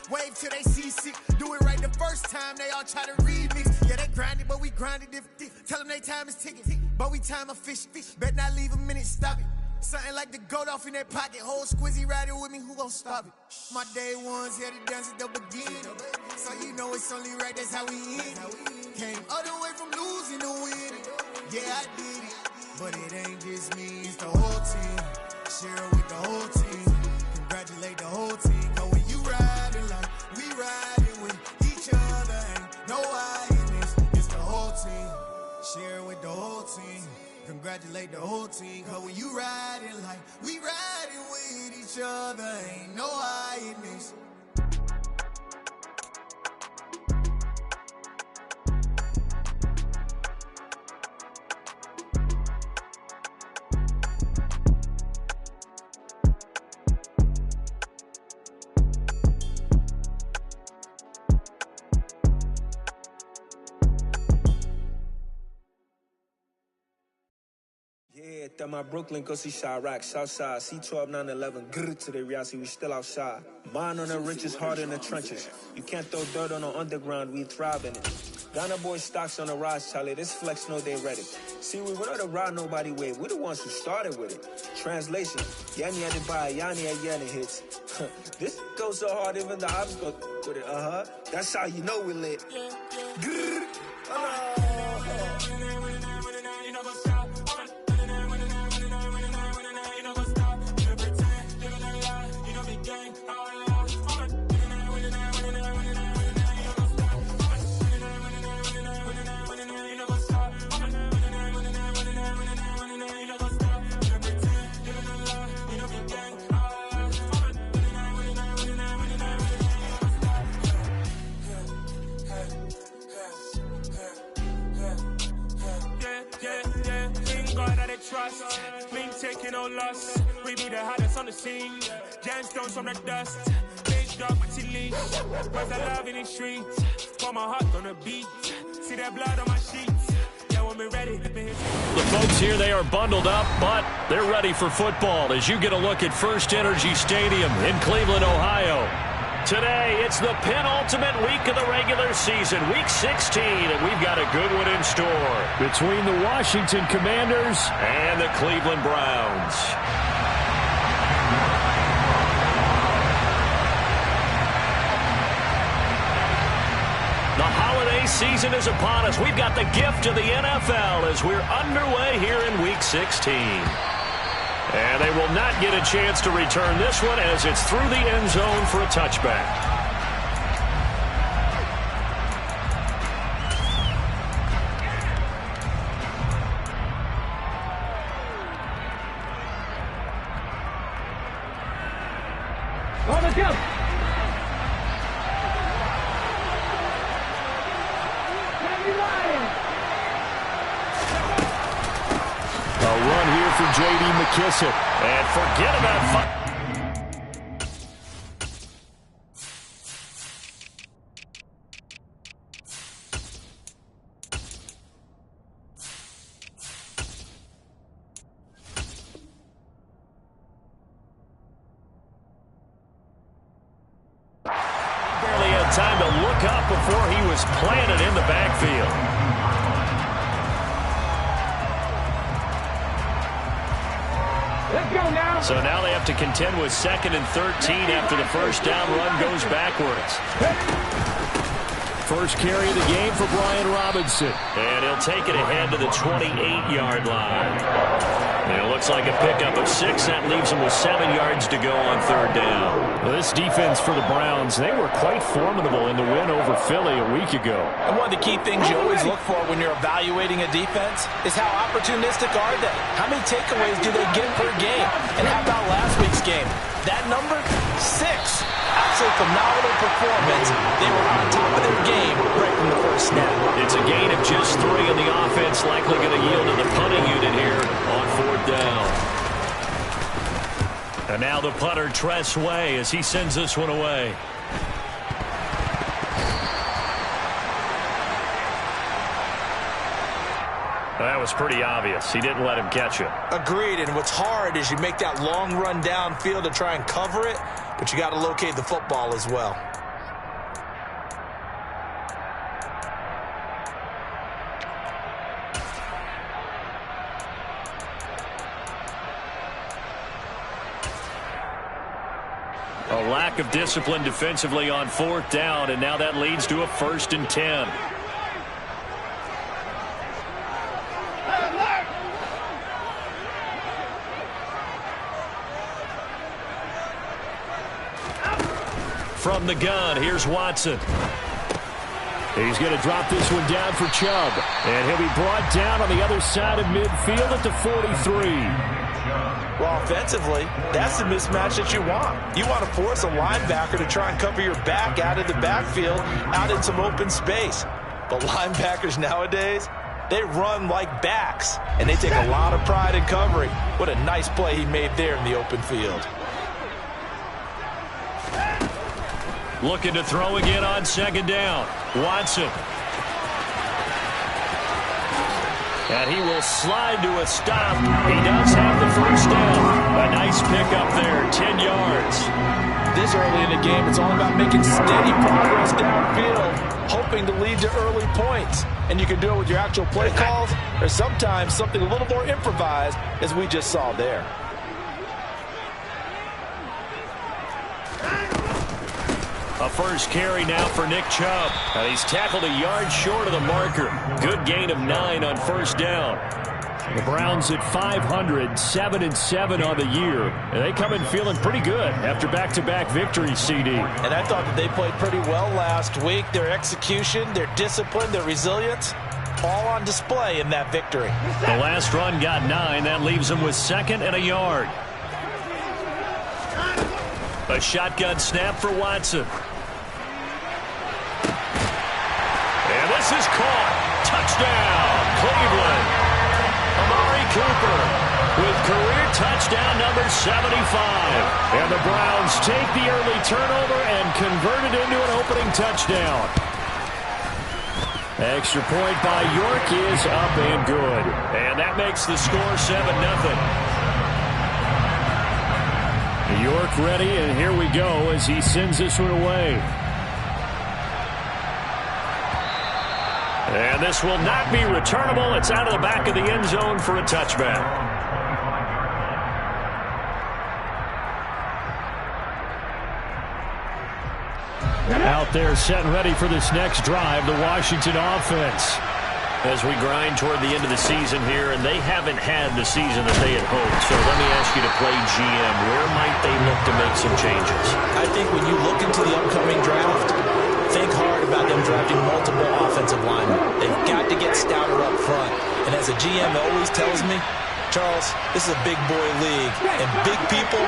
Wave till they see sick. Do it right the first time, they all try to remix. Yeah, they grinded, but we grinded different. Tell them they time is ticking, but we time a fish. Bet not leave a minute, stop it. Something like the goat off in their pocket. Whole squizzy riding with me, who gon' stop it? My day ones here to dance at the beginning. So you know it's only right, that's how we end. Came all the way from losing to winning. Yeah, I did it. But it ain't just me, it's the whole team. Share it with the whole team. Congratulate the whole team. Cause when you riding like we riding with each other, ain't no I in this. It's the whole team. Share it with the whole team. Congratulate the whole team. Cause when you riding like we riding with each other, ain't no I in this. Yeah, that my Brooklyn, go see Chirac, Southside, C12, 911, grrr to the Riasi, we still outside. Mine on the riches, hard in the trenches. You can't throw dirt on the underground, we thrive in it. Ghana boy stocks on the rise, Charlie, this flex know they ready. See, we were not the ride nobody way, we the ones who started with it. Translation, Yanni had to buy, Yanni had Yanni hits. This goes so hard, even the ops go with it, That's how you know we lit. Grrr, trust, been taking no loss. We be the hottest on the scene. Gemstones from the dust. Big dog, leash. Cause I love in the streets. Put my heart on the beat. See that blood on my sheets. Yeah, when we ready. The folks here, they are bundled up, but they're ready for football as you get a look at First Energy Stadium in Cleveland, Ohio. Today, it's the penultimate week of the regular season, week 16, and we've got a good one in store between the Washington Commanders and the Cleveland Browns. The holiday season is upon us. We've got the gift of the NFL as we're underway here in week 16. And they will not get a chance to return this one as it's through the end zone for a touchback. J.D. McKissick. And forget about barely had time to look up before he was planted in the backfield. So now they have to contend with 2nd and 13 after the first down run goes backwards. First carry of the game for Brian Robinson. And he'll take it ahead to the 28-yard line. And it looks like a pickup of 6. That leaves him with 7 yards to go on 3rd down. Well, this defense for the Browns, they were quite formidable in the win over Philly a week ago. And one of the key things you always look for when you're evaluating a defense is how opportunistic are they? How many takeaways do they get per game? And how about last week's game? That number? 6. Absolutely phenomenal performance. They were on top of their game right from the first snap. It's a gain of just 3, and the offense likely going to yield to the punting unit here on 4th down. And now the punter, Tress Way, as he sends this one away. That was pretty obvious. He didn't let him catch it. Agreed, and what's hard is you make that long run downfield to try and cover it, but you got to locate the football as well. lack of discipline defensively on 4th down, and now that leads to a 1st and 10. From the gun, here's Watson. He's going to drop this one down for Chubb. And he'll be brought down on the other side of midfield at the 43. Well, offensively, that's the mismatch that you want. You want to force a linebacker to try and cover your back out of the backfield, out in some open space. But linebackers nowadays, they run like backs, and they take a lot of pride in covering. What a nice play he made there in the open field. Looking to throw again on 2nd down. Watson. And he will slide to a stop. He does have the 1st down. A nice pickup there, 10 yards. This early in the game, it's all about making steady progress downfield, hoping to lead to early points. And you can do it with your actual play calls, or sometimes something a little more improvised, as we just saw there. A 1st carry now for Nick Chubb. And he's tackled a yard short of the marker. Good gain of 9 on 1st down. The Browns at 500, 7-7 on the year. And they come in feeling pretty good after back-to-back victories, CD. And I thought that they played pretty well last week. Their execution, their discipline, their resilience, all on display in that victory. The last run got 9. That leaves them with 2nd and a yard. A shotgun snap for Watson. And this is caught. Touchdown, Cleveland. Amari Cooper with career touchdown number 75. And the Browns take the early turnover and convert it into an opening touchdown. Extra point by York is up and good. And that makes the score 7-0. York ready, and here we go as he sends this one away. And this will not be returnable. It's out of the back of the end zone for a touchback. Out there set and ready for this next drive, the Washington offense. As we grind toward the end of the season here, and they haven't had the season that they had hoped. So let me ask you to play GM. Where might they look to make some changes? I think when you look into the upcoming draft, think hard about them drafting multiple offensive linemen. They've got to get stouter up front. And as a GM always tells me, Charles, this is a big boy league, and big people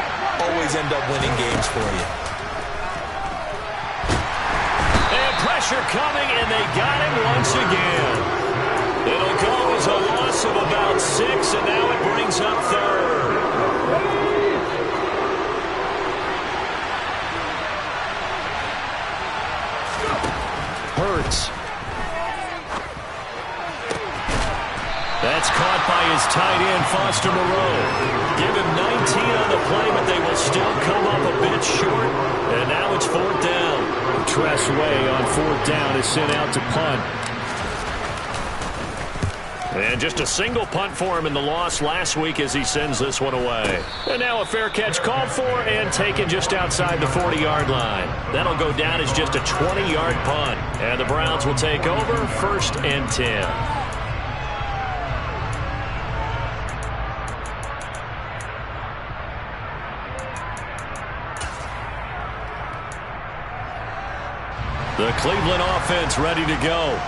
always end up winning games for you. And pressure coming, and they got him once again. It'll go as a loss of about 6, and now it brings up 3rd. Hurts. That's caught by his tight end, Foster Moreau. Give him 19 on the play, but they will still come up a bit short. And now it's 4th down. Tress Way on 4th down is sent out to punt. And just a single punt for him in the loss last week as he sends this one away. And now a fair catch called for and taken just outside the 40-yard line. That'll go down as just a 20-yard punt. And the Browns will take over 1st and 10. The Cleveland offense ready to go.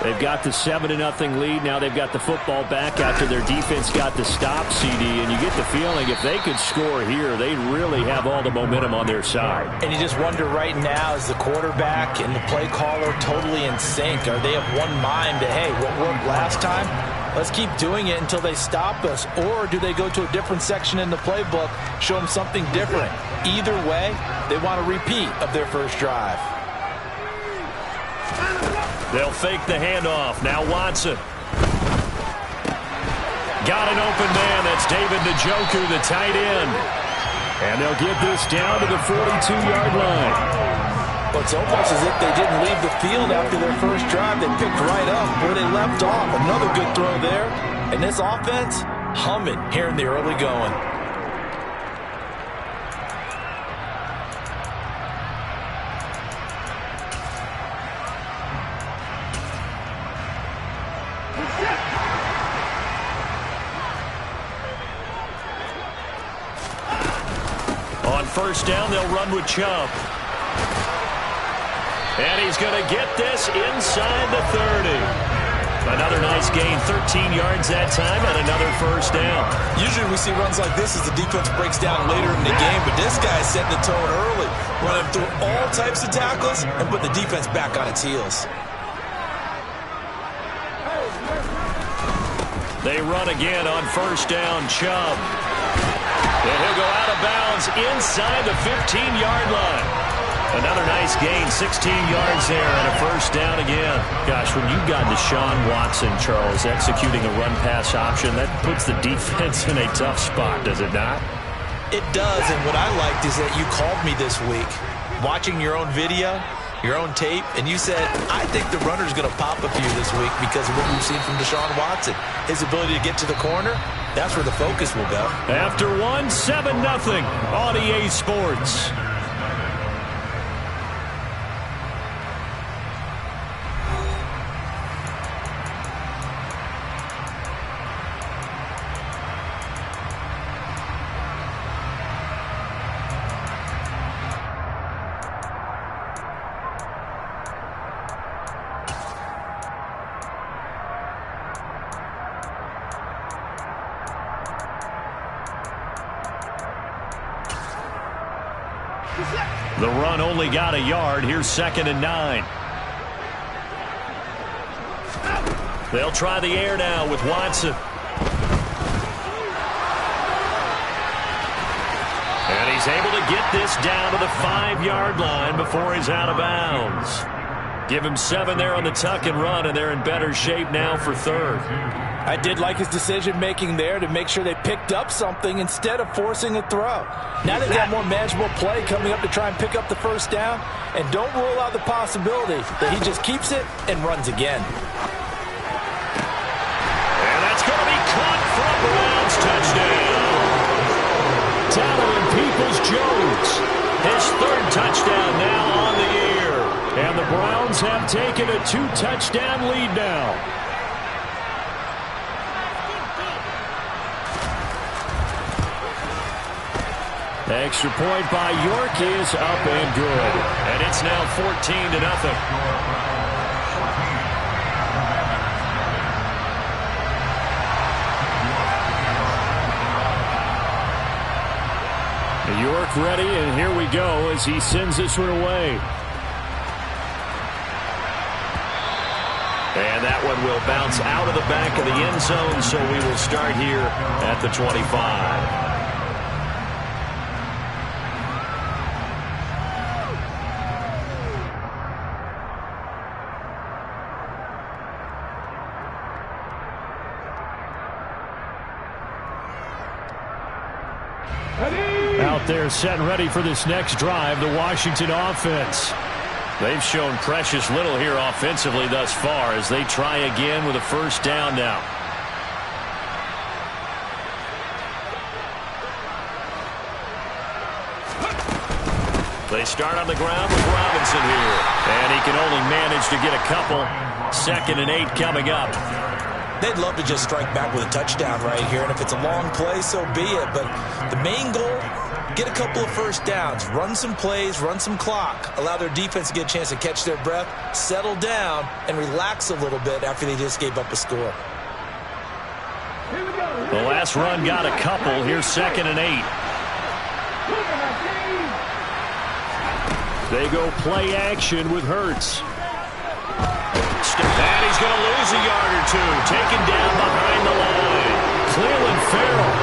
They've got the 7-0 lead. Now they've got the football back after their defense got the stop, CD. And you get the feeling if they could score here, they'd really have all the momentum on their side. And you just wonder right now, is the quarterback and the play caller totally in sync? Are they of one mind that, hey, what worked last time? Let's keep doing it until they stop us. Or do they go to a different section in the playbook, show them something different? Either way, they want a repeat of their first drive. They'll fake the handoff. Now Watson. Got an open man. That's David Njoku, the tight end. And they'll get this down to the 42-yard line. Well, it's almost as if they didn't leave the field after their first drive. They picked right up where they left off. Another good throw there. And this offense, humming here in the early going. first down, they'll run with Chubb. And he's going to get this inside the 30. Another nice gain, 13 yards that time, and another first down. Usually we see runs like this as the defense breaks down later in the game, but this guy's setting the tone early, running through all types of tackles and put the defense back on its heels. They run again on first down, Chubb. And he'll go out of bounds inside the 15-yard line. Another nice gain, 16 yards there, and a first down again. Gosh, when you've got Deshaun Watson, Charles, executing a run-pass option, that puts the defense in a tough spot, does it not? It does, and what I liked is that you called me this week, watching your own video, your own tape, and you said, I think the runner's going to pop a few this week because of what we've seen from Deshaun Watson. His ability to get to the corner, that's where the focus will go. After one, 7-0 on EA Sports. The run only got a yard. Here's 2nd and 9. They'll try the air now with Watson. And he's able to get this down to the 5-yard line before he's out of bounds. Give him 7 there on the tuck and run, and they're in better shape now for 3rd. I did like his decision-making there to make sure they picked up something instead of forcing a throw. Now they've got more manageable play coming up to try and pick up the first down, and don't rule out the possibility that he just keeps it and runs again. And that's going to be caught for a Browns touchdown. Tyler Peoples-Jones, his 3rd touchdown now on the year. And the Browns have taken a 2-touchdown lead now. Extra point by York is up and good. And it's now 14-0. York ready, and here we go as he sends this one away. And that one will bounce out of the back of the end zone, so we will start here at the 25. Out there set and ready for this next drive, the Washington offense. They've shown precious little here offensively thus far as they try again with a first down now. They start on the ground with Robinson here. And he can only manage to get a couple. 2nd and 8 coming up. They'd love to just strike back with a touchdown right here, and if it's a long play, so be it. But the main goal, get a couple of first downs, run some plays, run some clock, allow their defense to get a chance to catch their breath, settle down, and relax a little bit after they just gave up a score. The last run got a couple. Here's 2nd and 8. They go play action with Hurts. And he's going to lose a yard or two. Taken down behind the line. Cleveland Farrell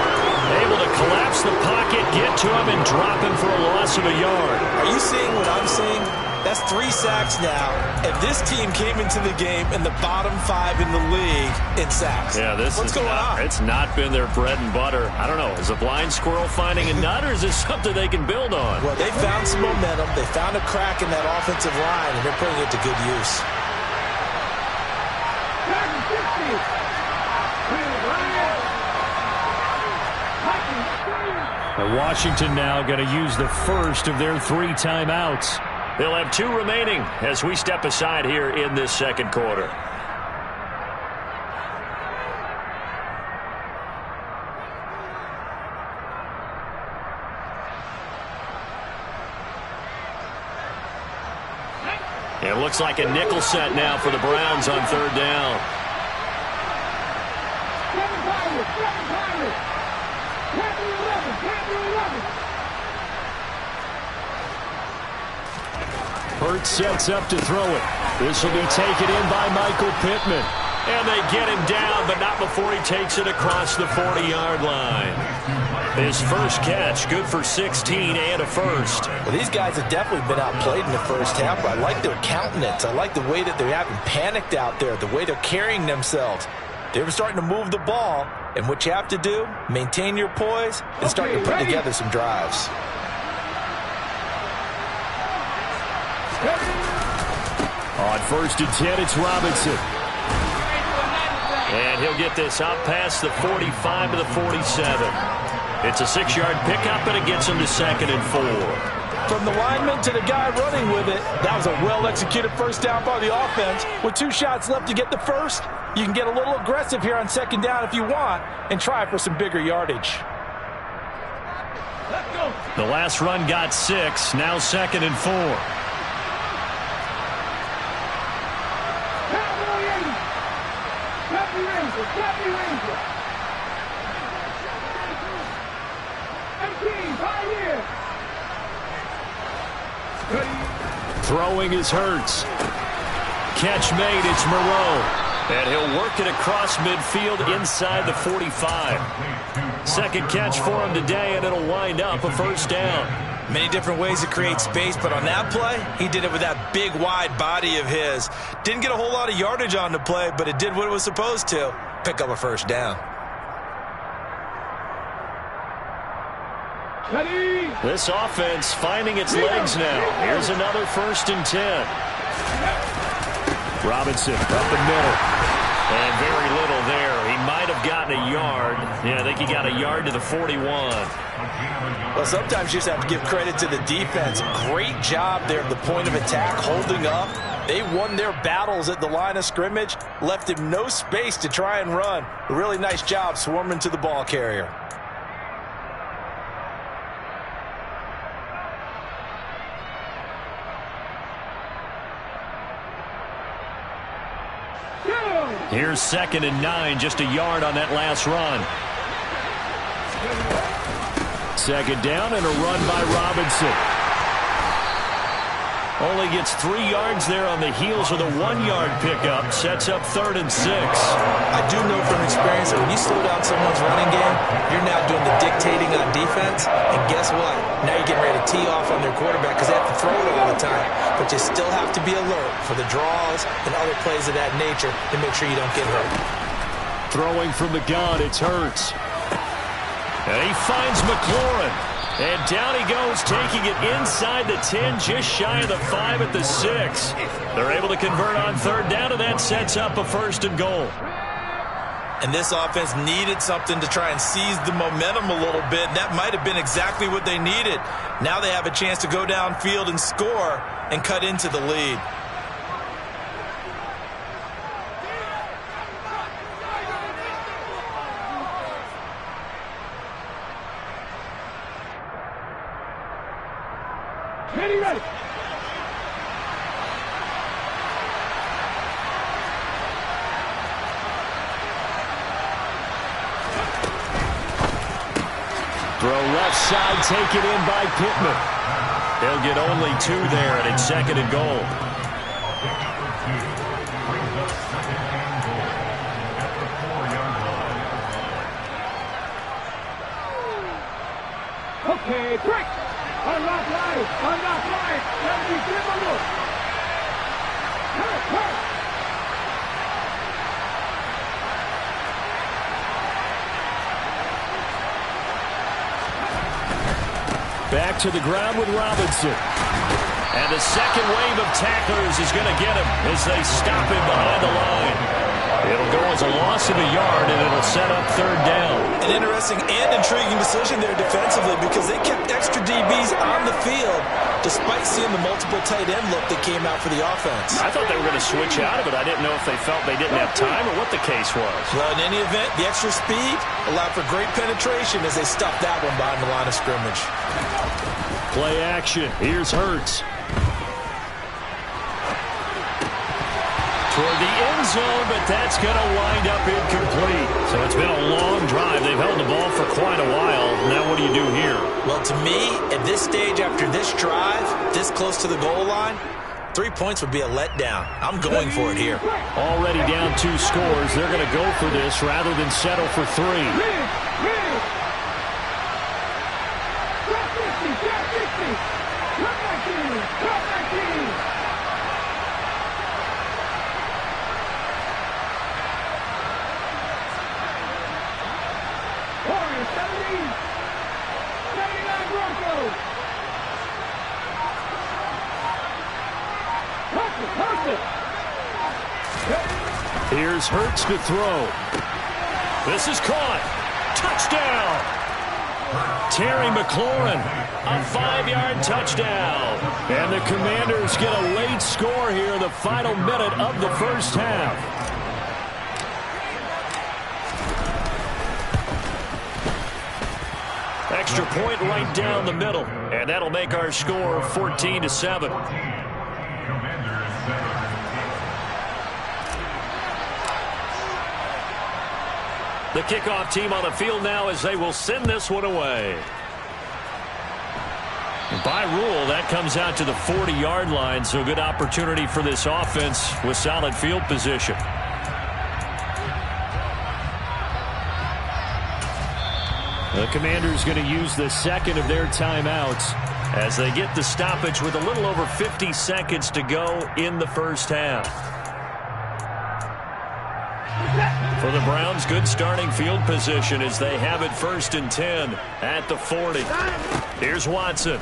able to collapse the pocket, get to him, and drop him for a loss of a yard. Are you seeing what I'm seeing? That's 3 sacks now. And this team came into the game in the bottom 5 in the league in sacks. Yeah, what's going on? It's not been their bread and butter. I don't know. Is a blind squirrel finding a nut, or is this something they can build on? Well, they found some momentum. They found a crack in that offensive line, and they're putting it to good use. Washington now going to use the first of their 3 timeouts. They'll have 2 remaining as we step aside here in this second quarter. It looks like a nickel set now for the Browns on third down. Hurts sets up to throw it. This will be taken in by Michael Pittman. And they get him down, but not before he takes it across the 40-yard line. His first catch, good for 16 and a first. Well, these guys have definitely been outplayed in the first half, but I like their countenance. I like the way that they haven't panicked out there, the way they're carrying themselves. They're starting to move the ball, and what you have to do, maintain your poise and start to put together some drives. On first and 10, it's Robinson. And he'll get this out past the 45 to the 47. It's a 6-yard pickup, and it gets him to 2nd and 4. From the lineman to the guy running with it, that was a well-executed first down by the offense. With 2 shots left to get the first, you can get a little aggressive here on 2nd down if you want and try for some bigger yardage. The last run got 6, now 2nd and 4. Throwing is Hurts. Catch made, it's Moreau. And he'll work it across midfield inside the 45. Second catch for him today, and it'll wind up a first down. Many different ways to create space, but on that play, he did it with that big, wide body of his. Didn't get a whole lot of yardage on the play, but it did what it was supposed to. Pick up a first down. This offense finding its legs now. Here's another first and 10. Robinson up the middle. And very little there. He might have gotten a yard. Yeah, I think he got a yard to the 41. Well, sometimes you just have to give credit to the defense. Great job there at the point of attack, holding up. They won their battles at the line of scrimmage, left him no space to try and run. A really nice job swarming to the ball carrier. Here's 2nd and 9, just a yard on that last run. 2nd down and a run by Robinson. Only gets 3 yards there on the heels of the 1-yard pickup. Sets up 3rd and 6. I do know from experience that when you slow down someone's running game, you're now doing the dictating on defense. And guess what? Now you're getting ready to tee off on their quarterback because they have to throw it all the time. But you still have to be alert for the draws and other plays of that nature to make sure you don't get hurt. Throwing from the gun, it's Hurts. And he finds McLaurin. And down he goes, taking it inside the 10, just shy of the 5 at the 6. They're able to convert on 3rd down, and that sets up a 1st and goal. And this offense needed something to try and seize the momentum a little bit. That might have been exactly what they needed. Now they have a chance to go downfield and score and cut into the lead. Ready. Throw left side, taken in by Pittman. They'll get only 2 there, and it's 2nd and goal. Okay, break. Unlock line. Let me dribble. Hurt. Back to the ground with Robinson. And the second wave of tacklers is going to get him as they stop him behind the line. It'll go as a loss of a yard, and it'll set up 3rd down. An interesting and intriguing decision there defensively because they kept extra DBs on the field despite seeing the multiple tight end look that came out for the offense. I thought they were going to switch out of it. I didn't know if they felt they didn't have time or what the case was. Well, in any event, the extra speed allowed for great penetration as they stopped that one behind the line of scrimmage. Play action. Here's Hurts. toward the end zone, but that's going to wind up incomplete. So it's been a long drive. They've held the ball for quite a while. Now what do you do here? Well, to me, at this stage after this drive, this close to the goal line, 3 points would be a letdown. I'm going for it here. Already down 2 scores. They're going to go for this rather than settle for 3. Here's Hurts to throw. This is caught. Touchdown! Terry McLaurin, a 5-yard touchdown. And the Commanders get a late score here in the final minute of the first half. Extra point right down the middle. And that'll make our score 14-7. The kickoff team on the field now as they will send this one away. By rule, that comes out to the 40-yard line, so good opportunity for this offense with solid field position. The Commanders going to use the second of their timeouts as they get the stoppage with a little over 50 seconds to go in the first half. For the Browns, good starting field position as they have it 1st and 10 at the 40. Here's Watson.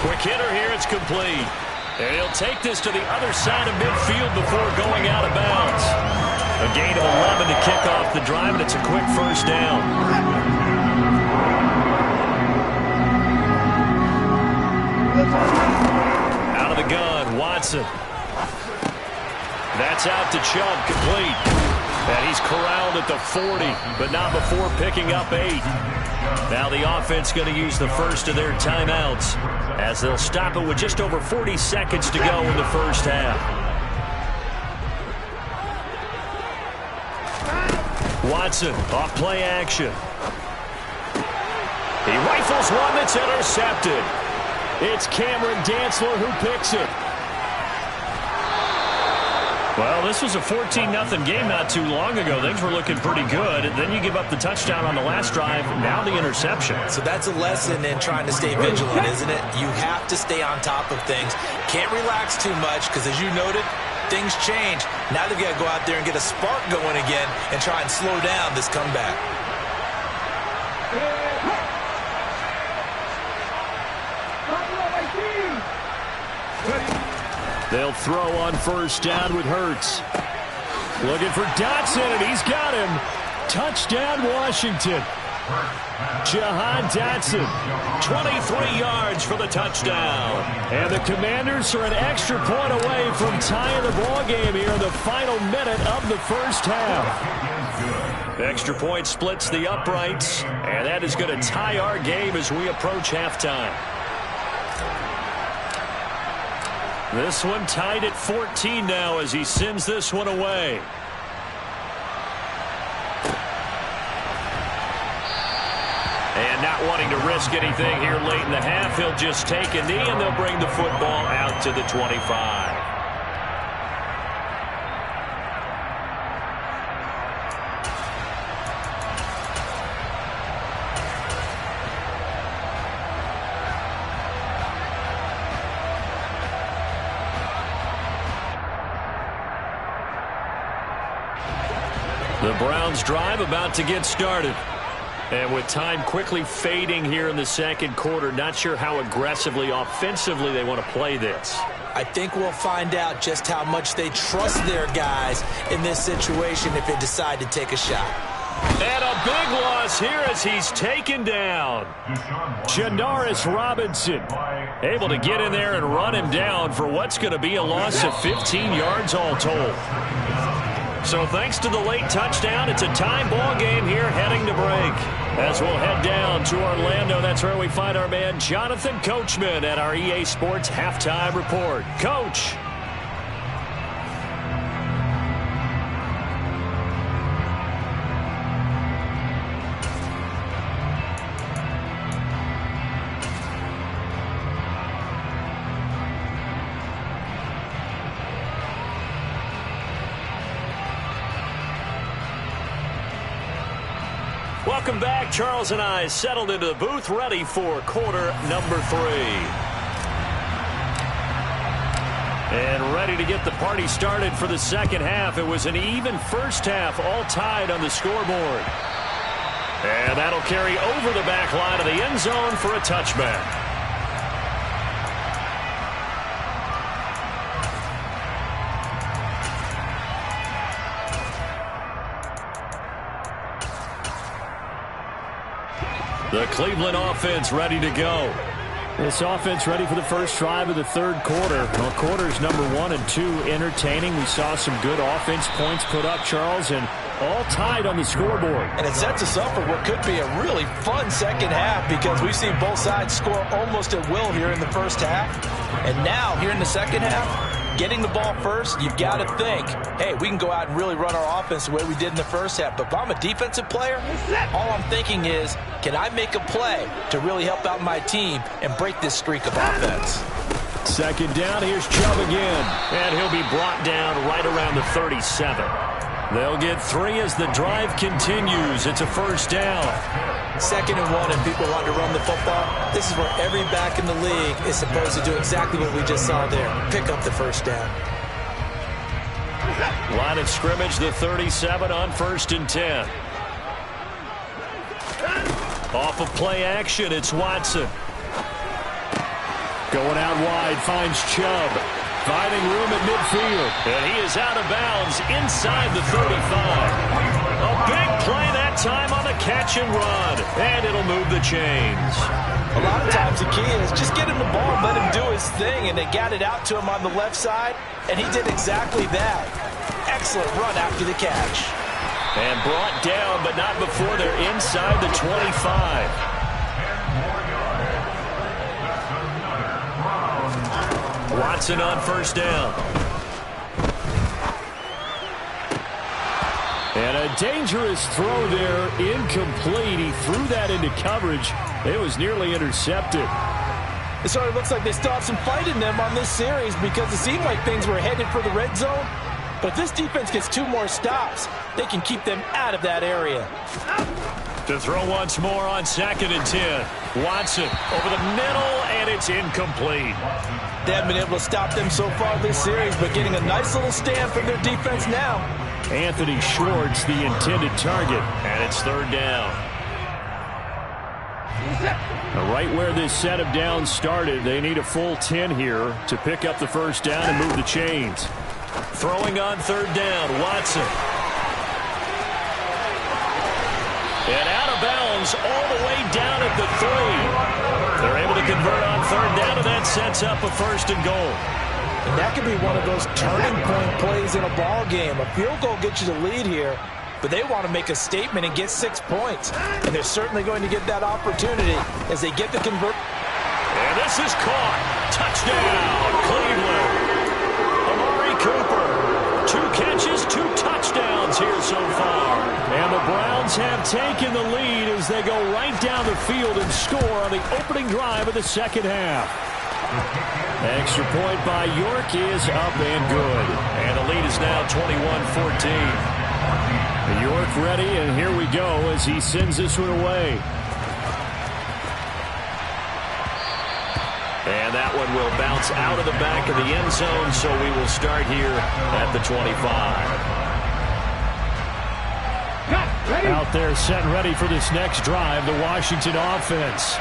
Quick hitter here, it's complete. And he'll take this to the other side of midfield before going out of bounds. A gain of 11 to kick off the drive, and it's a quick first down. Out of the gun, Watson. That's out to Chubb, complete. And he's corralled at the 40, but not before picking up 8. Now the offense going to use the first of their timeouts as they'll stop it with just over 40 seconds to go in the first half. Watson, off play action. He rifles one that's intercepted. It's Cameron Dantzler who picks it. Well, this was a 14-0 game not too long ago. Things were looking pretty good. And then you give up the touchdown on the last drive. Now the interception. So that's a lesson in trying to stay vigilant, isn't it? You have to stay on top of things. Can't relax too much because, as you noted, things change. Now they've got to go out there and get a spark going again and try and slow down this comeback. They'll throw on first down with Hurts. Looking for Dotson, and he's got him. Touchdown, Washington. Jahan Dotson, 23 yards for the touchdown. And the Commanders are an extra point away from tying the ball game here in the final minute of the first half. Extra point splits the uprights, and that is going to tie our game as we approach halftime. This one tied at 14 now as he sends this one away. And not wanting to risk anything here late in the half, he'll just take a knee and they'll bring the football out to the 25. The Browns drive about to get started. And with time quickly fading here in the second quarter, not sure how aggressively, offensively they want to play this. I think we'll find out just how much they trust their guys in this situation if they decide to take a shot. And a big loss here as he's taken down. Janaris Robinson able to get in there and run him down for what's going to be a loss of 15 yards all told. So thanks to the late touchdown, it's a tie ball game here heading to break. As we'll head down to Orlando, that's where we find our man Jonathan Coachman at our EA Sports Halftime Report. Coach. Welcome back. Charles and I settled into the booth, ready for quarter number 3. And ready to get the party started for the second half. It was an even first half, all tied on the scoreboard. And that'll carry over the back line of the end zone for a touchback. The Cleveland offense ready to go. This offense ready for the first drive of the third quarter. Well, quarters number 1 and 2 entertaining. We saw some good offense points put up, Charles, and all tied on the scoreboard. And it sets us up for what could be a really fun second half because we've seen both sides score almost at will here in the first half. And now, here in the second half, getting the ball first, you've got to think, hey, we can go out and really run our offense the way we did in the first half. But if I'm a defensive player, all I'm thinking is, can I make a play to really help out my team and break this streak of offense? Second down, here's Chubb again. And he'll be brought down right around the 37. They'll get 3 as the drive continues. It's a first down. 2nd and 1 and people want to run the football. This is where every back in the league is supposed to do exactly what we just saw there. Pick up the first down. Line of scrimmage, the 37 on 1st and 10. Off of play action, it's Watson. Going out wide, finds Chubb. Finding room at midfield. And he is out of bounds inside the 35. A big play that time on the catch and run. And it'll move the chains. A lot of times the key is just get him the ball and let him do his thing. And they got it out to him on the left side. And he did exactly that. Excellent run after the catch. And brought down, but not before they're inside the 25. Watson on first down. And a dangerous throw there, incomplete. He threw that into coverage. It was nearly intercepted. It sort of looks like they still have some fight in them on this series because it seemed like things were headed for the red zone. But if this defense gets 2 more stops, they can keep them out of that area. To throw once more on 2nd and 10. Watson over the middle, and it's incomplete. They haven't been able to stop them so far this series, but getting a nice little stand from their defense now. Anthony Schwartz, the intended target, and it's 3rd down. Right where this set of downs started, they need a full 10 here to pick up the first down and move the chains. Throwing on 3rd down, Watson. And out of bounds all the way down at the 3. They're able to convert on 3rd down, and that sets up a 1st and goal. And that could be one of those turning point plays in a ball game. A field goal gets you the lead here, but they want to make a statement and get 6 points. And they're certainly going to get that opportunity as they get the convert. And this is caught. Touchdown, Cleveland. Amari Cooper. 2 catches, 2 touchdowns here so far. And the Browns have taken the lead as they go right down the field and score on the opening drive of the second half. Extra point by York is up and good. And the lead is now 21-14. York ready, and here we go as he sends this one away. And that one will bounce out of the back of the end zone, so we will start here at the 25. Out there set and ready for this next drive, the Washington offense.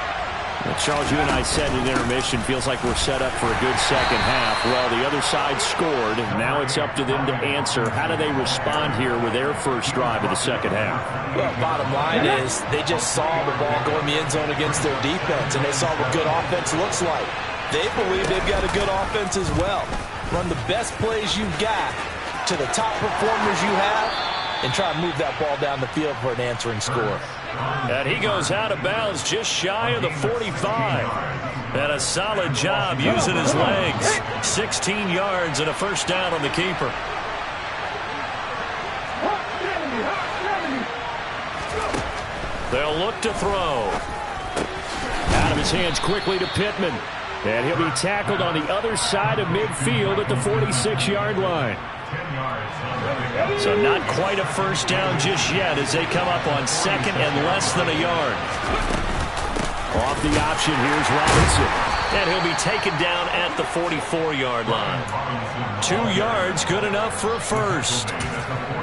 Well, Charles, you and I said in intermission, feels like we're set up for a good second half. Well, the other side scored. Now it's up to them to answer. How do they respond here with their first drive of the second half? Well, bottom line is they just saw the ball go in the end zone against their defense, and they saw what good offense looks like. They believe they've got a good offense as well. Run the best plays you've got to the top performers you have, and try to move that ball down the field for an answering score. And he goes out of bounds just shy of the 45. And a solid job using his legs. 16 yards and a first down on the keeper. They'll look to throw. Out of his hands quickly to Pittman. And he'll be tackled on the other side of midfield at the 46-yard line. So not quite a first down just yet as they come up on second and less than a yard. Off the option, here's Robinson. And he'll be taken down at the 44-yard line. 2 yards, good enough for a first.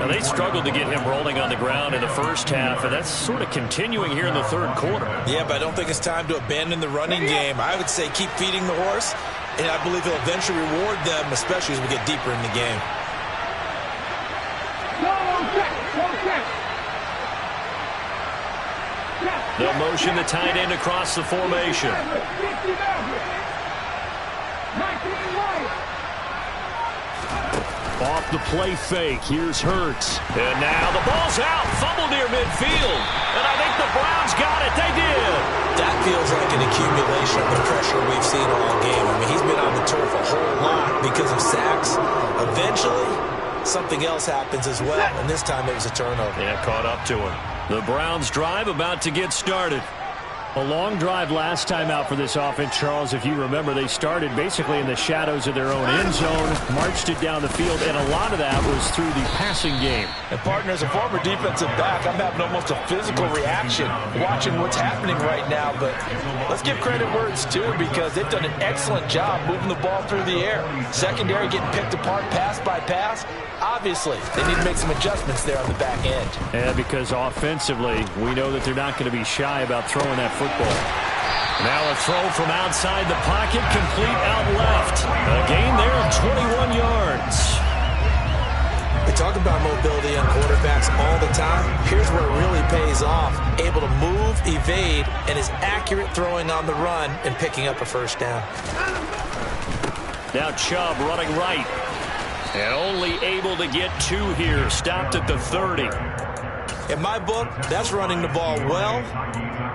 Now, they struggled to get him rolling on the ground in the first half, and that's sort of continuing here in the third quarter. Yeah, but I don't think it's time to abandon the running game. I would say keep feeding the horse, and I believe he'll eventually reward them, especially as we get deeper in the game. They'll motion the tight end across the formation. Off the play fake, here's Hurts. And now the ball's out, fumble near midfield. And I think the Browns got it, they did. That feels like an accumulation of the pressure we've seen all game. I mean, he's been on the turf a whole lot because of sacks. Eventually, something else happens as well, and this time it was a turnover. Yeah, caught up to him. The Browns drive about to get started. A long drive last time out for this offense, Charles. If you remember, they started basically in the shadows of their own end zone, marched it down the field, and a lot of that was through the passing game. And, partner, as a former defensive back, I'm having almost a physical reaction watching what's happening right now. But let's give credit where it's due because they've done an excellent job moving the ball through the air. Secondary getting picked apart pass by pass. Obviously, they need to make some adjustments there on the back end. Yeah, because offensively, we know that they're not going to be shy about throwing that football. Now a throw from outside the pocket, complete out left. A gain there of 21 yards. We talk about mobility on quarterbacks all the time. Here's where it really pays off. Able to move, evade, and is accurate throwing on the run and picking up a first down. Now Chubb running right. And only able to get 2 here. Stopped at the 30. In my book, that's running the ball well,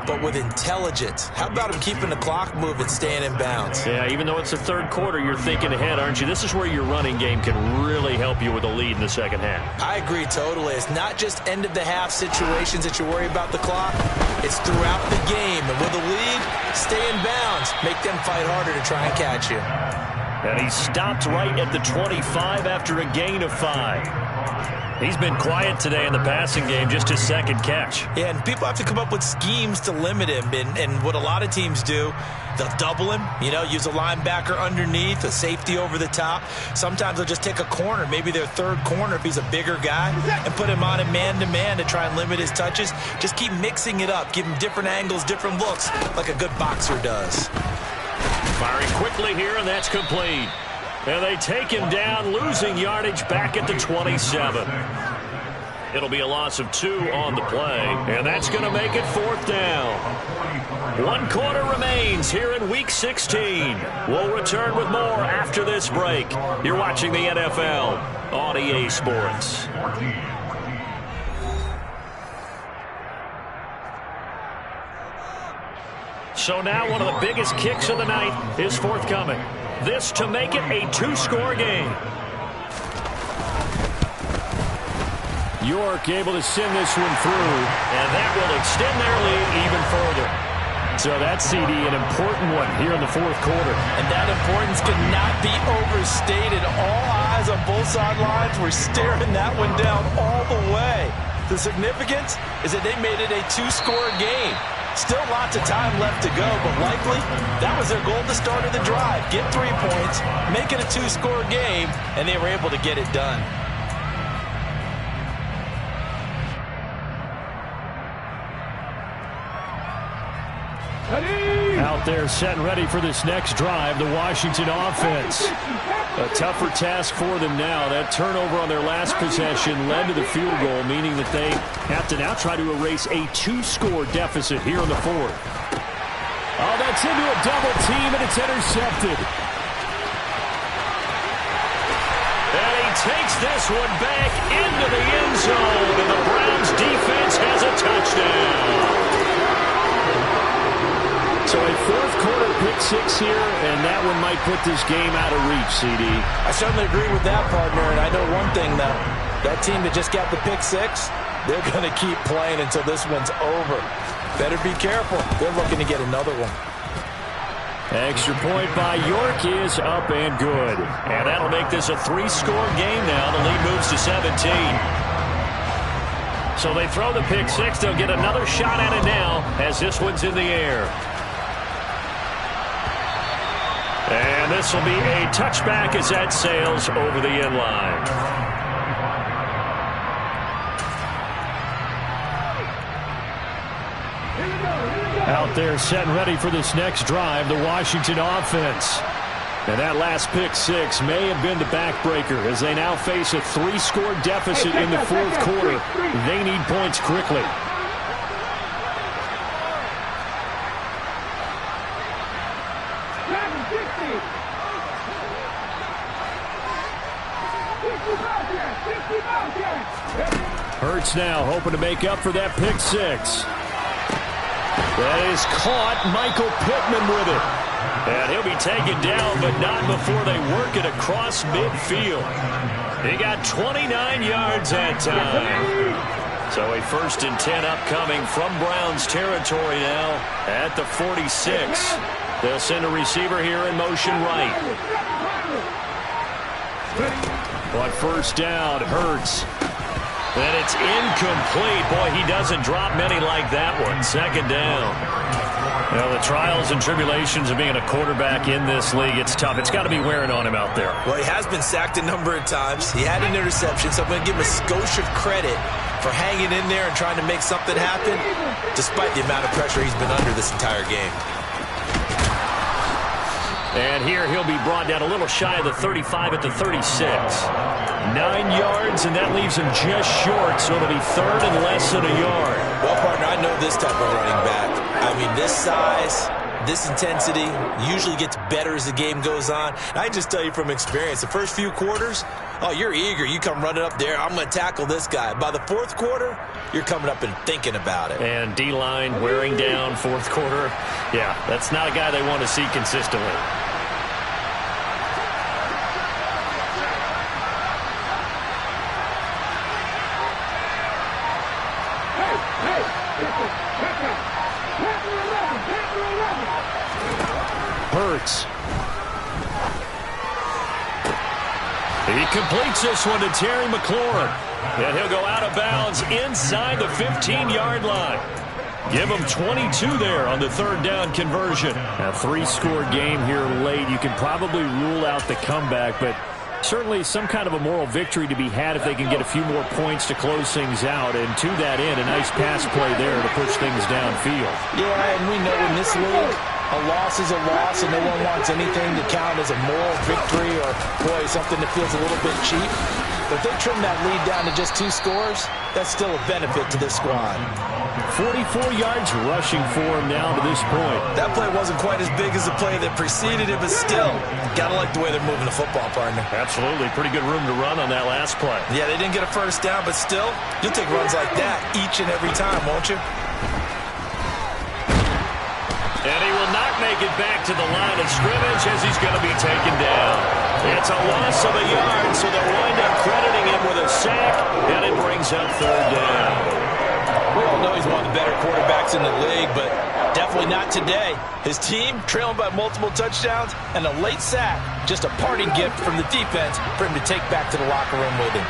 but with intelligence. How about him keeping the clock moving, staying in bounds? Yeah, even though it's the third quarter, you're thinking ahead, aren't you? This is where your running game can really help you with a lead in the second half. I agree totally. It's not just end-of-the-half situations that you worry about the clock. It's throughout the game. And with a lead, stay in bounds. Make them fight harder to try and catch you. And he stopped right at the 25 after a gain of 5. He's been quiet today in the passing game, just his second catch. Yeah, and people have to come up with schemes to limit him. And what a lot of teams do, they'll double him, use a linebacker underneath, a safety over the top. Sometimes they'll just take a corner, maybe their third corner if he's a bigger guy, and put him on a man-to-man to try and limit his touches. Just keep mixing it up, give him different angles, different looks, like a good boxer does. Firing quickly here, and that's complete. And they take him down, losing yardage back at the 27. It'll be a loss of 2 on the play, and that's going to make it 4th down. 1 quarter remains here in Week 16. We'll return with more after this break. You're watching the NFL on EA Sports. So now one of the biggest kicks of the night is forthcoming. This to make it a 2-score game. York able to send this one through, and that will extend their lead even further. So that's, CD, an important one here in the 4th quarter. And that importance cannot be overstated. All eyes on both sidelines were staring that one down all the way. The significance is that they made it a 2-score game. Still lots of time left to go, but likely that was their goal at the start of the drive. Get 3 points, make it a 2-score game, and they were able to get it done. Out there set and ready for this next drive, the Washington offense. A tougher task for them now. That turnover on their last possession led to the field goal, meaning that they have to now try to erase a 2-score deficit here in the 4th. Oh, that's into a double team, and it's intercepted. And he takes this one back into the end zone, and the Browns defense has a touchdown. So a 4th quarter pick-6 here, and that one might put this game out of reach, CD. I certainly agree with that, partner, and I know one thing, though. That team that just got the pick-6, they're going to keep playing until this one's over. Better be careful. They're looking to get another one. Extra point by York is up and good. And that'll make this a 3-score game now. The lead moves to 17. So they throw the pick six. They'll get another shot at it now as this one's in the air. And this will be a touchback as that sails over the end line. Out there set and ready for this next drive, the Washington offense. And that last pick six may have been the backbreaker as they now face a 3-score deficit in the fourth quarter. They need points quickly. Hurts now hoping to make up for that pick six. That is caught. Michael Pittman with it. And he'll be taken down, but not before they work it across midfield. He got 29 yards that time. So a 1st and 10 upcoming from Browns territory now at the 46. They'll send a receiver here in motion right. But first down, Hurts. And it's incomplete. Boy, he doesn't drop many like that one. 2nd down. Well, the trials and tribulations of being a quarterback in this league, it's tough. It's got to be wearing on him out there. Well, he has been sacked a number of times. He had an interception, so I'm going to give him a skosh of credit for hanging in there and trying to make something happen, despite the amount of pressure he's been under this entire game. And here he'll be brought down a little shy of the 35 at the 36. 9 yards, and that leaves him just short, so it'll be 3rd and less than a yard. Well, partner, I know this type of running back. I mean, this size, this intensity usually gets better as the game goes on. And I just tell you from experience, the first few quarters, oh, you're eager. You come running up there, I'm going to tackle this guy. By the 4th quarter, you're coming up and thinking about it. And D-line wearing down 4th quarter. Yeah, that's not a guy they want to see consistently. Hurts. He completes this one to Terry McLaurin. And he'll go out of bounds inside the 15-yard line. Give him 22 there on the 3rd down conversion. A 3-score game here late. You can probably rule out the comeback, but certainly some kind of a moral victory to be had if they can get a few more points to close things out. And to that end, a nice pass play there to push things downfield. Yeah, and we know in this league, a loss is a loss, and no one wants anything to count as a moral victory or, boy, something that feels a little bit cheap. But if they trim that lead down to just 2 scores, that's still a benefit to this squad. 44 yards rushing for him now to this point. That play wasn't quite as big as the play that preceded it, but still, got to like the way they're moving the football, partner. Absolutely. Pretty good room to run on that last play. Yeah, they didn't get a 1st down, but still, you'll take runs like that each and every time, won't you? And he will not make it back to the line of scrimmage as he's going to be taken down. It's a loss of a yard, so they'll wind up crediting him with a sack, and it brings up 3rd down. We all know he's one of the better quarterbacks in the league, but definitely not today. His team trailing by multiple touchdowns, and a late sack, just a parting gift from the defense for him to take back to the locker room with him.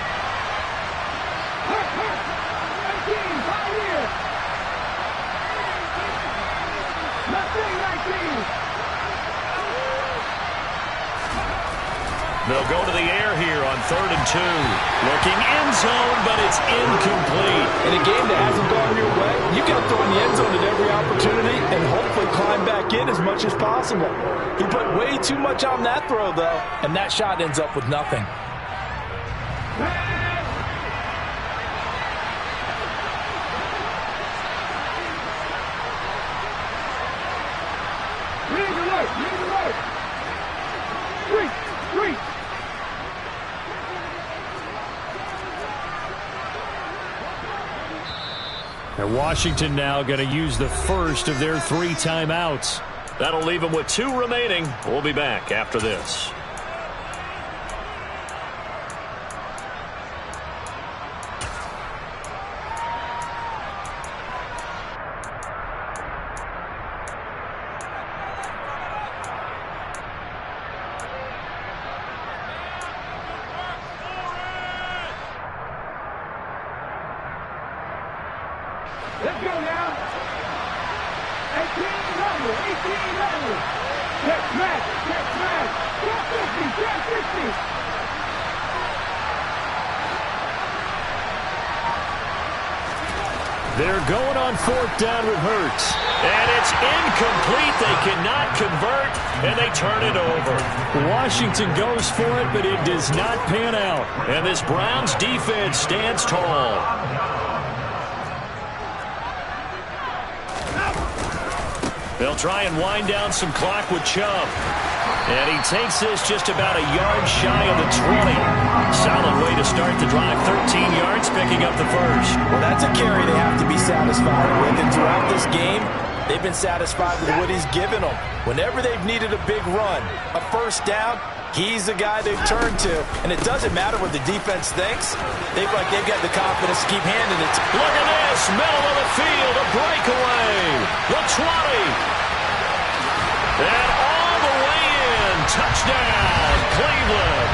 They'll go to the air here on 3rd and 2. Looking end zone, but it's incomplete. In a game that hasn't gone your way, you got to throw in the end zone at every opportunity and hopefully climb back in as much as possible. He put way too much on that throw, though, and that shot ends up with nothing. And Washington now going to use the first of their 3 timeouts. That'll leave them with 2 remaining. We'll be back after this. Let's go now. 18 level. Get smash. Get 50. They're going on 4th down with Hurts. And it's incomplete. They cannot convert, and they turn it over. Washington goes for it, but it does not pan out. And this Browns defense stands tall. They'll try and wind down some clock with Chubb. And he takes this just about a yard shy of the 20. Solid way to start the drive. 13 yards, picking up the first. Well, that's a carry they have to be satisfied with. And throughout this game, they've been satisfied with what he's given them. Whenever they've needed a big run, a first down, he's the guy they've turned to. And it doesn't matter what the defense thinks. They've got the confidence to keep handing it. Look at this. Middle of the field. A breakaway. The 20. And all the way in. Touchdown, Cleveland.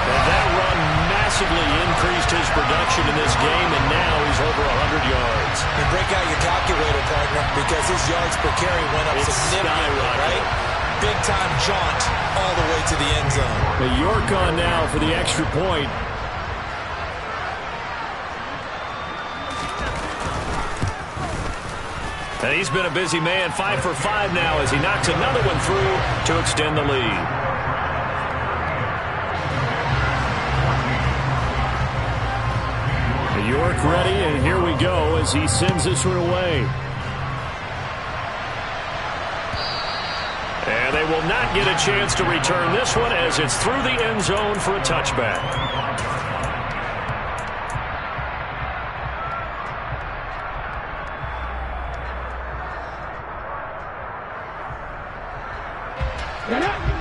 And that run massively increased his production in this game, and now he's over 100 yards. And break out your calculator, partner, because his yards per carry went up significantly, right? Big-time jaunt all the way to the end zone. York on now for the extra point. And he's been a busy man, 5 for 5 now as he knocks another one through to extend the lead. York ready, and here we go as he sends this one away. And they will not get a chance to return this one as it's through the end zone for a touchback.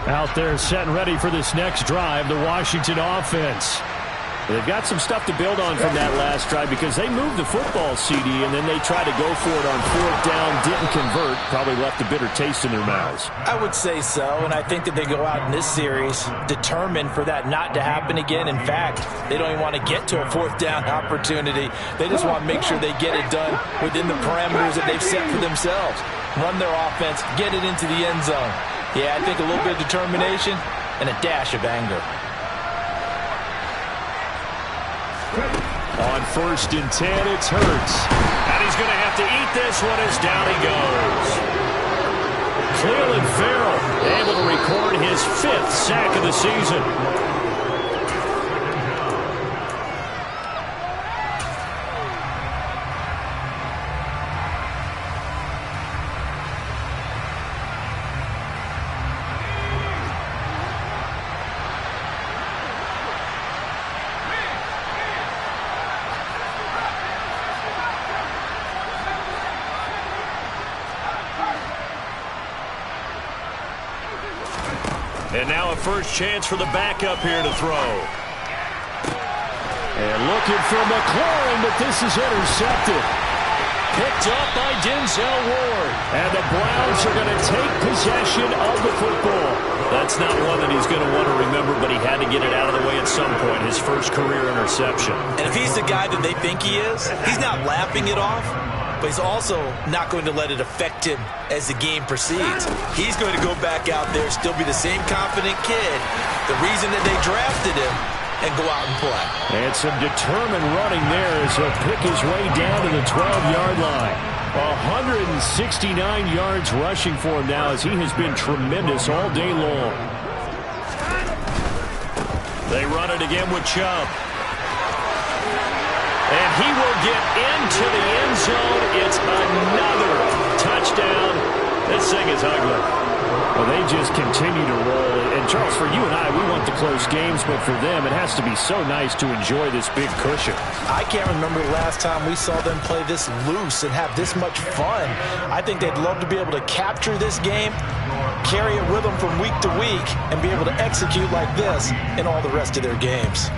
Out there set and ready for this next drive, the Washington offense. They've got some stuff to build on from that last drive because they moved the football, CD, and then they tried to go for it on 4th down, didn't convert, probably left a bitter taste in their mouths. I would say so, and I think that they go out in this series determined for that not to happen again. In fact, they don't even want to get to a 4th down opportunity. They just want to make sure they get it done within the parameters that they've set for themselves. Run their offense, get it into the end zone. Yeah, I think a little bit of determination and a dash of anger. On 1st and 10, it's Hurts. And he's going to have to eat this one as down he goes. Cleveland Farrell able to record his 5th sack of the season. And now a first chance for the backup here to throw. And looking for McLaurin, but this is intercepted. Picked up by Denzel Ward. And the Browns are going to take possession of the football. That's not one that he's going to want to remember, but he had to get it out of the way at some point. His first career interception. And if he's the guy that they think he is, he's not laughing it off. But he's also not going to let it affect him as the game proceeds. He's going to go back out there, still be the same confident kid, the reason that they drafted him, and go out and play. And some determined running there as he'll pick his way down to the 12-yard line. 169 yards rushing for him now as he has been tremendous all day long. They run it again with Chubb. And he will get into the end zone. It's another touchdown. This thing is ugly. Well, they just continue to roll. And, Charles, for you and I, we want the close games, but for them, it has to be so nice to enjoy this big cushion. I can't remember the last time we saw them play this loose and have this much fun. I think they'd love to be able to capture this game, carry it with them from week to week, and be able to execute like this in all the rest of their games.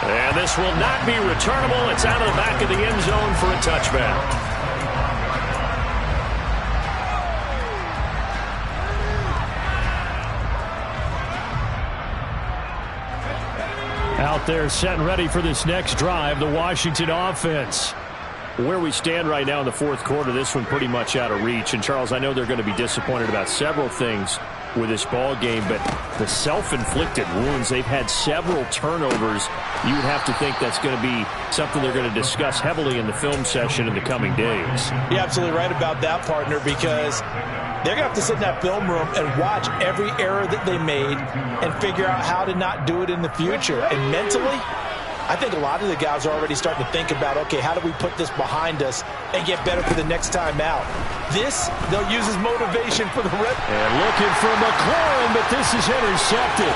And this will not be returnable. It's out of the back of the end zone for a touchback. Out Out there set and ready for this next drive, the Washington offense. Where we stand right now in the fourth quarter, this one pretty much out of reach. And, Charles, I know they're going to be disappointed about several things with this ball game, but the self-inflicted wounds, they've had several turnovers. You would have to think that's going to be something they're going to discuss heavily in the film session in the coming days. You're absolutely right about that, partner, because they're going to have to sit in that film room and watch every error that they made and figure out how to not do it in the future. And mentally, I think a lot of the guys are already starting to think about, okay, how do we put this behind us and get better for the next time out? This, they'll use as motivation for the rest. And looking for McLaurin, but this is intercepted.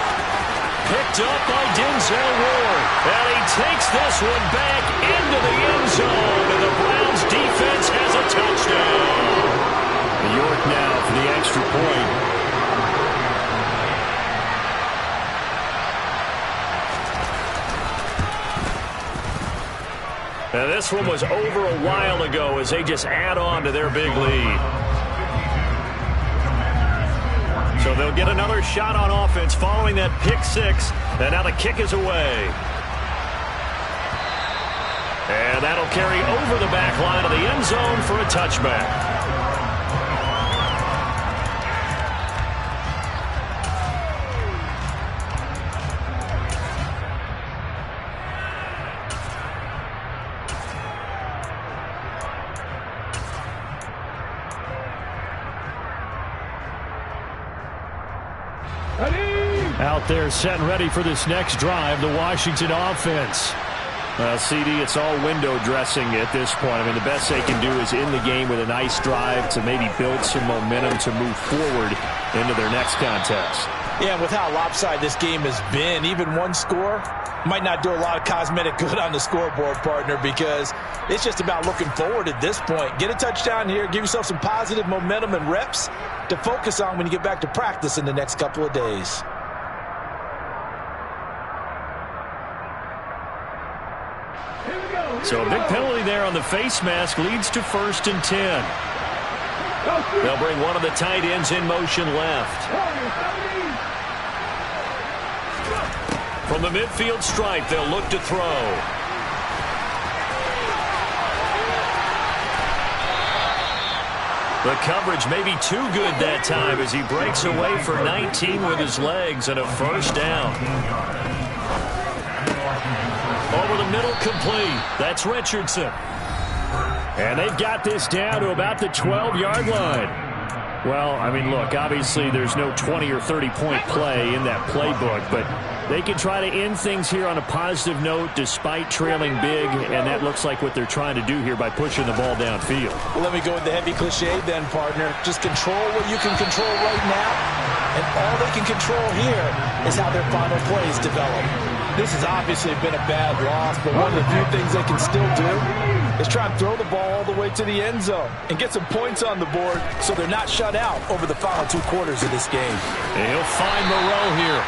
Picked up by Denzel Ward. And he takes this one back into the end zone. And the Browns defense has a touchdown. York now for the extra point. And this one was over a while ago as they just add on to their big lead. So they'll get another shot on offense following that pick six. And now the kick is away. And that'll carry over the back line of the end zone for a touchback. Out there set and ready for this next drive, the Washington offense. Well, CD, it's all window dressing at this point. I mean, the best they can do is in the game with a nice drive to maybe build some momentum to move forward into their next contest. Yeah, with how lopsided this game has been, even one score might not do a lot of cosmetic good on the scoreboard, partner, because it's just about looking forward at this point. Get a touchdown here, give yourself some positive momentum and reps to focus on when you get back to practice in the next couple of days. So a big penalty there on the face mask leads to 1st and 10. They'll bring one of the tight ends in motion left. From the midfield stripe, they'll look to throw. The coverage may be too good that time as he breaks away for 19 with his legs and a first down. Over the middle, complete. That's Richardson. And they've got this down to about the 12-yard line. Well, I mean, look, obviously there's no 20 or 30-point play in that playbook, but they can try to end things here on a positive note despite trailing big, and that looks like what they're trying to do here by pushing the ball downfield. Well, let me go with the heavy cliche then, partner. Just control what you can control right now, and all they can control here is how their final plays develop. This has obviously been a bad loss, but one of the few things they can still do is try and throw the ball all the way to the end zone and get some points on the board so they're not shut out over the final 2 quarters of this game. And he'll find Moreau here.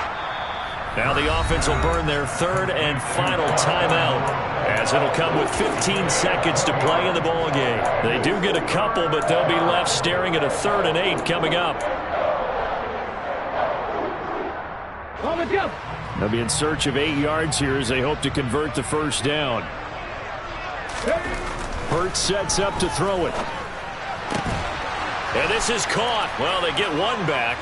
Now the offense will burn their 3rd and final timeout as it'll come with 15 seconds to play in the ball game. They do get a couple, but they'll be left staring at a 3rd and 8 coming up. They'll be in search of 8 yards here as they hope to convert the first down. Hurts sets up to throw it. And this is caught. Well, they get one back.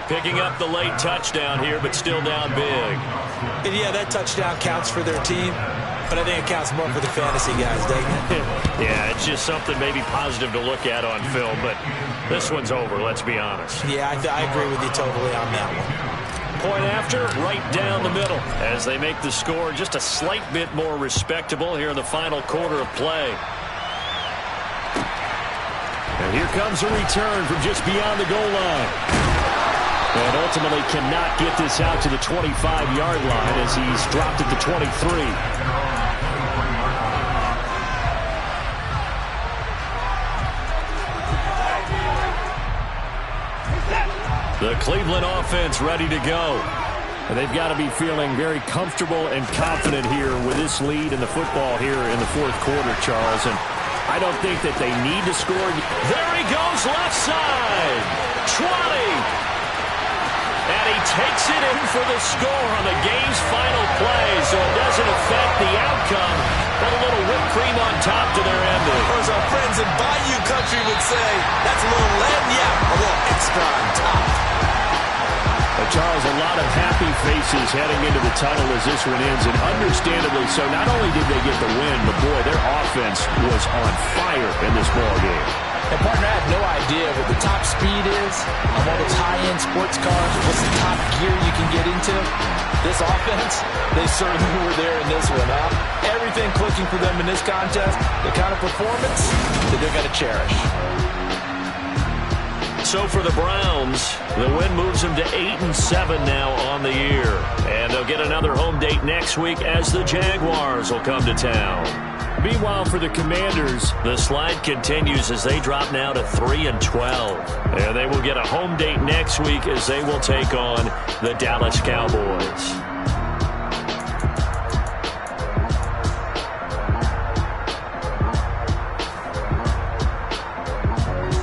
Picking up the late touchdown here, but still down big. And yeah, that touchdown counts for their team, but I think it counts more for the fantasy guys, doesn't it? Yeah, it's just something maybe positive to look at on film, but this one's over, let's be honest. Yeah, I agree with you totally on that one. Point after, right down the middle, as they make the score just a slight bit more respectable here in the final quarter of play. And here comes a return from just beyond the goal line. And ultimately cannot get this out to the 25-yard line as he's dropped at the 23. The Cleveland offense ready to go. And they've got to be feeling very comfortable and confident here with this lead in the football here in the 4th quarter, Charles. And I don't think that they need to score. There he goes, left side. 20. And he takes it in for the score on the game's final play, so it doesn't affect the outcome, but a little whipped cream on top to their ending. Or as our friends in Bayou Country would say, that's a little lagniappe, a little extra on top. Charles, a lot of happy faces heading into the tunnel as this one ends, and understandably so. Not only did they get the win, but boy, their offense was on fire in this ballgame. And partner, I have no idea what the top speed is on all those high-end sports cars. What's the top gear you can get into? This offense, they certainly were there in this one, huh? Everything clicking for them in this contest, the kind of performance that they're going to cherish. So for the Browns, the win moves them to 8-7 now on the year. And they'll get another home date next week as the Jaguars will come to town. Meanwhile, for the Commanders, the slide continues as they drop now to 3-12. And they will get a home date next week as they will take on the Dallas Cowboys.